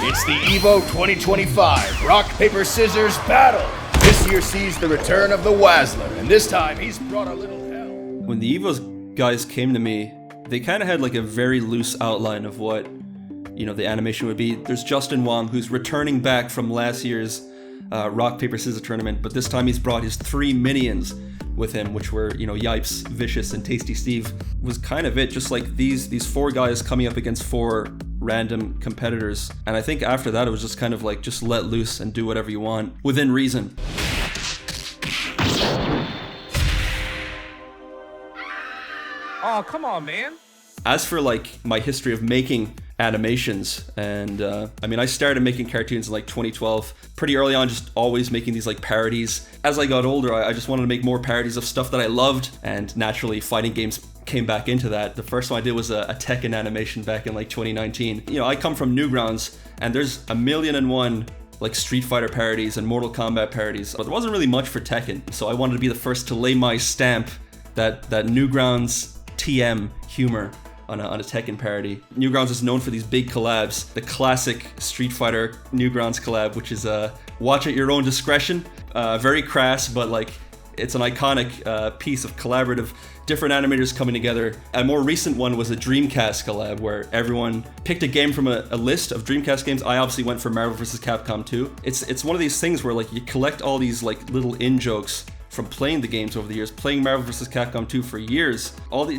It's the EVO 2025 Rock, Paper, Scissors Battle. This year sees the return of the Wazzler, and this time he's brought a little hell. When the EVO's guys came to me, they kind of had like a very loose outline of what, the animation would be. There's Justin Wong, who's returning back from last year's Rock, Paper, Scissors tournament, but this time he's brought his 3 minions with him, which were, Yipes, Vicious, and Tasty Steve. Was kind of it, just like these 4 guys coming up against 4 random competitors. And I think after that, it was just kind of like, just let loose and do whatever you want, within reason. Oh, come on, man. As for like my history of making animations, and I started making cartoons in like 2012, pretty early on, just always making these like parodies. As I got older, I just wanted to make more parodies of stuff that I loved, and naturally fighting games came back into that. The first one I did was a Tekken animation back in like 2019. I come from Newgrounds, and there's 1,000,001 like Street Fighter parodies and Mortal Kombat parodies, but there wasn't really much for Tekken, so I wanted to be the first to lay my stamp, that Newgrounds TM humor on a Tekken parody. Newgrounds is known for these big collabs. The classic Street Fighter Newgrounds collab, which is watch at your own discretion. Very crass, but like it's an iconic piece of collaborative, different animators coming together. A more recent one was a Dreamcast collab where everyone picked a game from a list of Dreamcast games. I obviously went for Marvel vs. Capcom 2. It's one of these things where like you collect all these like little in-jokes from playing the games over the years, playing Marvel vs. Capcom 2 for years.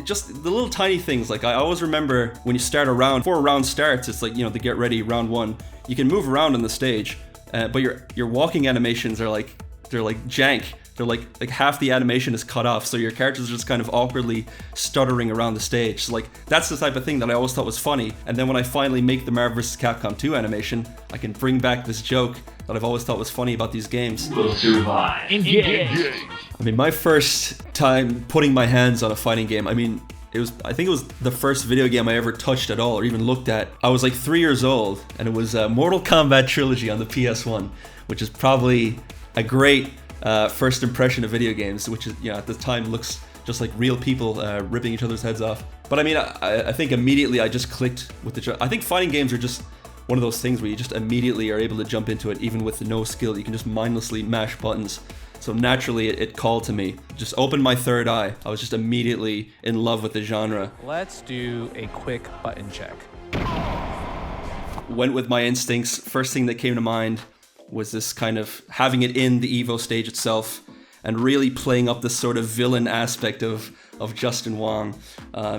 Just the little tiny things. Like I always remember when you start a round, before a round starts, it's like, the get ready, round 1. You can move around on the stage, but your walking animations are like, they're like jank. They're like half the animation is cut off, so your characters are just kind of awkwardly stuttering around the stage. So like that's the type of thing that I always thought was funny. And then when I finally make the Marvel vs. Capcom 2 animation, I can bring back this joke that I've always thought was funny about these games. Will survive. Engage. My first time putting my hands on a fighting game, I think it was the first video game I ever touched at all or even looked at. I was like 3 years old, and it was Mortal Kombat Trilogy on the PS1, which is probably a great first impression of video games, which is, at the time looks just like real people ripping each other's heads off. But I think immediately I just clicked with the I think fighting games are just one of those things where you just immediately are able to jump into it even with no skill. You can just mindlessly mash buttons. So naturally it called to me. Just opened my third eye. I was just immediately in love with the genre. Let's do a quick button check. Went with my instincts. First thing that came to mind was this kind of having it in the EVO stage itself and really playing up this sort of villain aspect of Justin Wong,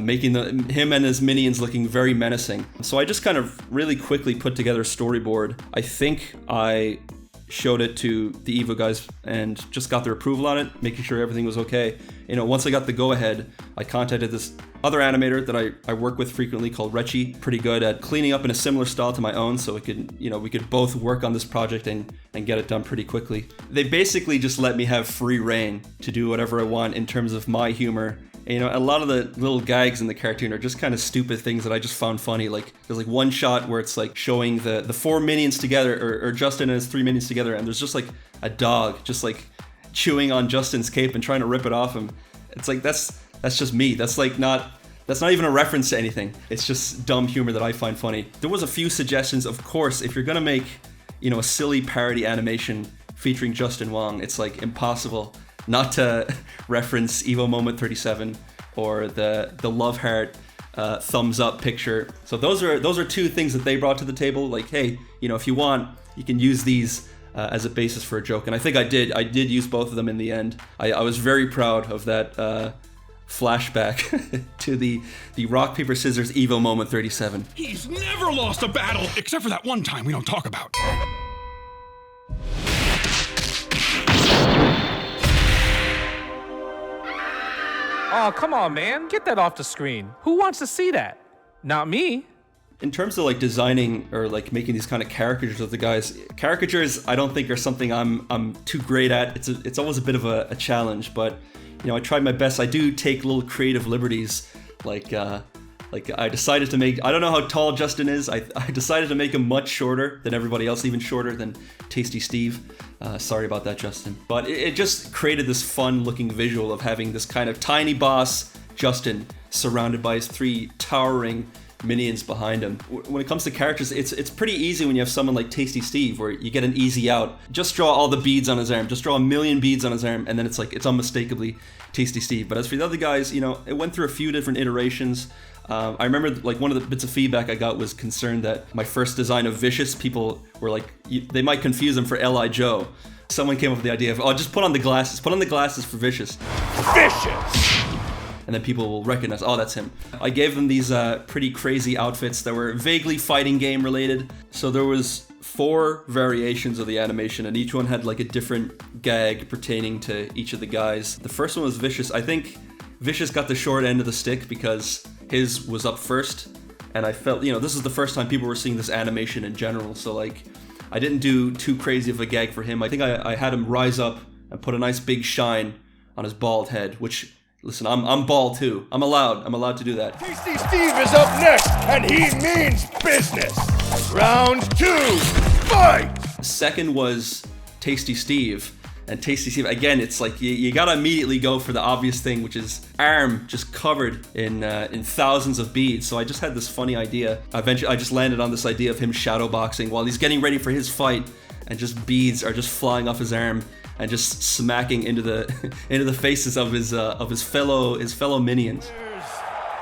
making him and his minions looking very menacing. So I just kind of really quickly put together a storyboard. I think I showed it to the EVO guys and just got their approval on it, making sure everything was okay. Once I got the go-ahead, I contacted this other animator that I work with frequently called Rechi, pretty good at cleaning up in a similar style to my own, so we could both work on this project and get it done pretty quickly. They basically just let me have free reign to do whatever I want in terms of my humor. A lot of the little gags in the cartoon are just kind of stupid things that I just found funny. Like there's like one shot where it's like showing the 4 minions together, or Justin and his 3 minions together, and there's just like a dog just like chewing on Justin's cape and trying to rip it off him. It's like that's just me. That's not even a reference to anything. It's just dumb humor that I find funny. There was a few suggestions, of course. If you're gonna make, a silly parody animation featuring Justin Wong, it's like impossible not to reference Evo Moment 37 or the love heart thumbs up picture. So those are 2 things that they brought to the table. Like, hey, if you want, you can use these as a basis for a joke. And I think I did use both of them in the end. I was very proud of that flashback to the Rock, Paper, Scissors Evo Moment 37. He's never lost a battle, except for that one time we don't talk about. Oh, come on, man. Get that off the screen. Who wants to see that? Not me. In terms of like designing or like making these kind of caricatures of the guys, caricatures I don't think are something I'm too great at. It's always a bit of a challenge, but I tried my best. I do take little creative liberties, like I decided to make, I don't know how tall Justin is. I decided to make him much shorter than everybody else, even shorter than Tasty Steve. Sorry about that, Justin. But it just created this fun looking visual of having this kind of tiny boss, Justin, surrounded by his 3 towering minions behind him. When it comes to characters, it's pretty easy when you have someone like Tasty Steve, where you get an easy out. Just draw all the beads on his arm. Just draw a million beads on his arm, and then it's like, it's unmistakably Tasty Steve. But as for the other guys, you know, it went through a few different iterations. I remember like one of the bits of feedback I got was concerned that my first design of Vicious, people were like, they might confuse him for L.I. Joe. Someone came up with the idea of, oh, just put on the glasses for Vicious. Vicious! And then people will recognize, oh, that's him. I gave them these pretty crazy outfits that were vaguely fighting game related. So there was 4 variations of the animation, and each one had like a different gag pertaining to each of the guys. The first one was Vicious. I think Vicious got the short end of the stick because his was up first, and I felt, you know, this is the first time people were seeing this animation in general, so like, I didn't do too crazy of a gag for him. I think I had him rise up and put a nice big shine on his bald head, which, listen, I'm bald too. I'm allowed to do that. Tasty Steve is up next, and he means business. Round 2, fight! Second was Tasty Steve. And Tasty Steve, again, it's like you gotta immediately go for the obvious thing, which is arm just covered in thousands of beads. So I just had this funny idea. Eventually, I just landed on this idea of him shadowboxing while he's getting ready for his fight, and just beads are just flying off his arm and just smacking into the into the faces of his fellow minions.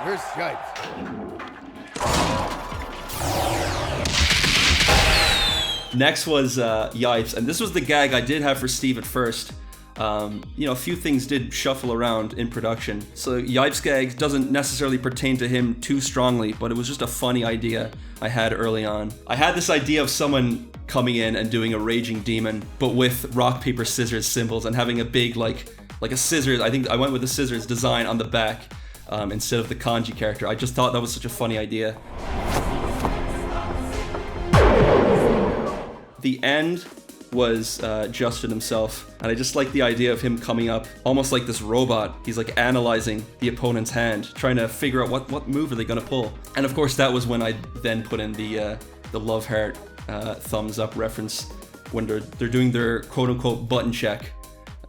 Where's Yipes? Next was Yipes, and this was the gag I did have for Steve at first. You know, a few things did shuffle around in production. So Yipes gag doesn't necessarily pertain to him too strongly, but it was just a funny idea I had early on. I had this idea of someone coming in and doing a raging demon, but with rock, paper, scissors symbols and having a big like a scissors. I think I went with the scissors design on the back instead of the kanji character. I just thought that was such a funny idea. The end was Justin himself, and I just like the idea of him coming up almost like this robot. He's like analyzing the opponent's hand, trying to figure out what move are they gonna pull. And of course that was when I then put in the love heart thumbs up reference when they're doing their quote-unquote button check.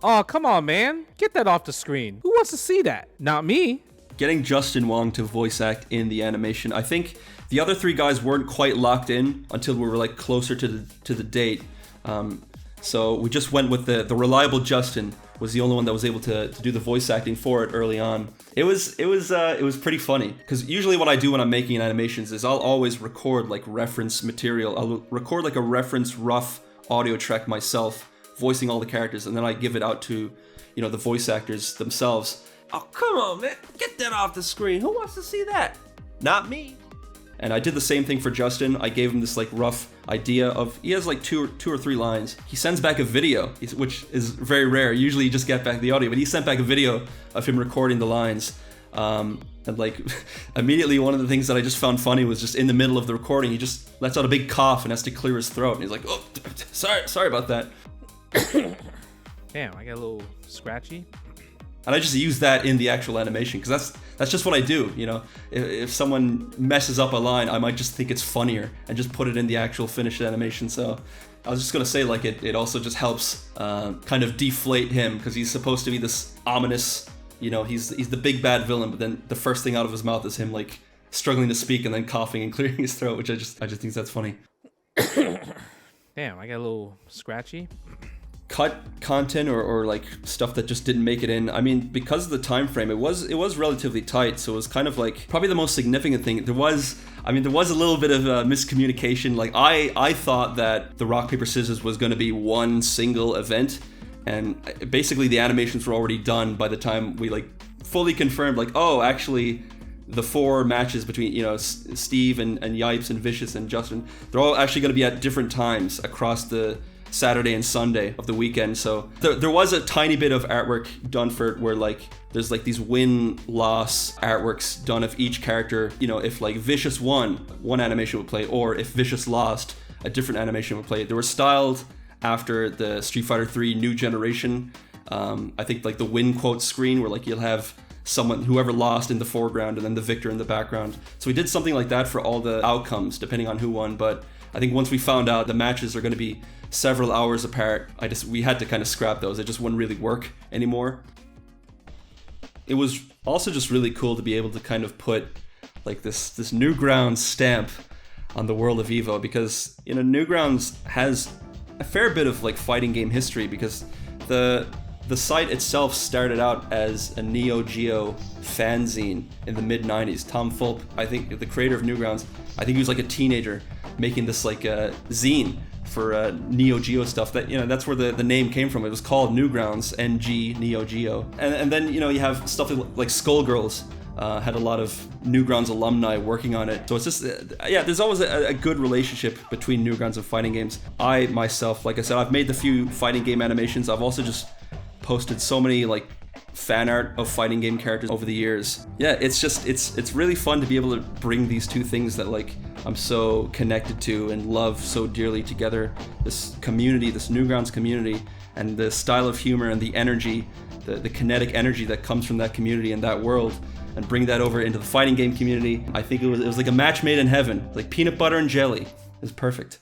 Oh, come on, man. Get that off the screen. Who wants to see that? Not me. Getting Justin Wong to voice act in the animation, I think the other 3 guys weren't quite locked in until we were like closer to the date. So we just went with the reliable Justin was the only one that was able to do the voice acting for it early on. It was pretty funny, because usually what I do when I'm making animations is I'll always record like reference material. I'll record like a reference rough audio track myself, voicing all the characters, and then I give it out to, you know, the voice actors themselves. Oh, come on, man. Get that off the screen. Who wants to see that? Not me. And I did the same thing for Justin. I gave him this like rough idea of, he has like two or three lines. He sends back a video, which is very rare. Usually you just get back the audio, but he sent back a video of him recording the lines. And like immediately one of the things that I just found funny was just in the middle of the recording, he just lets out a big cough and has to clear his throat. And he's like, oh, sorry about that. Damn, I got a little scratchy. And I just use that in the actual animation, because that's just what I do, you know. If someone messes up a line, I might just think it's funnier and just put it in the actual finished animation. So I was just gonna say, like, it also just helps kind of deflate him, because he's supposed to be this ominous, you know, he's the big bad villain, but then the first thing out of his mouth is him like struggling to speak and then coughing and clearing his throat, which I just think that's funny. Damn, I got a little scratchy. Cut content or like stuff that just didn't make it in. I mean, because of the time frame, it was relatively tight, so it was kind of like probably the most significant thing. There was a little bit of miscommunication. Like I thought that the rock paper scissors was going to be one single event, and basically the animations were already done by the time we like fully confirmed, like, oh, actually the 4 matches between, you know, Steve and Yipes and Vicious and Justin, they're all actually going to be at different times across the Saturday and Sunday of the weekend. So there was a tiny bit of artwork done for it, where like there's like these win-loss artworks done of each character. You know, if like Vicious won, one animation would play, or if Vicious lost, a different animation would play. They were styled after the Street Fighter 3 New Generation. I think like the win quote screen, where like you'll have whoever lost in the foreground and then the victor in the background. So we did something like that for all the outcomes depending on who won. But I think once we found out the matches are going to be several hours apart, we had to kind of scrap those. It just wouldn't really work anymore. It was also just really cool to be able to kind of put like this Newgrounds stamp on the world of Evo, because Newgrounds has a fair bit of like fighting game history, because the site itself started out as a Neo Geo fanzine in the mid-90s. Tom Fulp, I think the creator of Newgrounds, I think he was like a teenager making this like zine for Neo Geo stuff. That's where the name came from. It was called Newgrounds, NG Neo Geo. And then you have stuff like Skullgirls had a lot of Newgrounds alumni working on it. So it's just there's always a good relationship between Newgrounds and fighting games. I myself, like I said, I've made the few fighting game animations. I've also just posted so many like fan art of fighting game characters over the years. Yeah, it's really fun to be able to bring these two things that like I'm so connected to and love so dearly together. This community, this Newgrounds community, and the style of humor and the energy, the kinetic energy that comes from that community and that world, and bring that over into the fighting game community. I think it was like a match made in heaven, like peanut butter and jelly. It's perfect.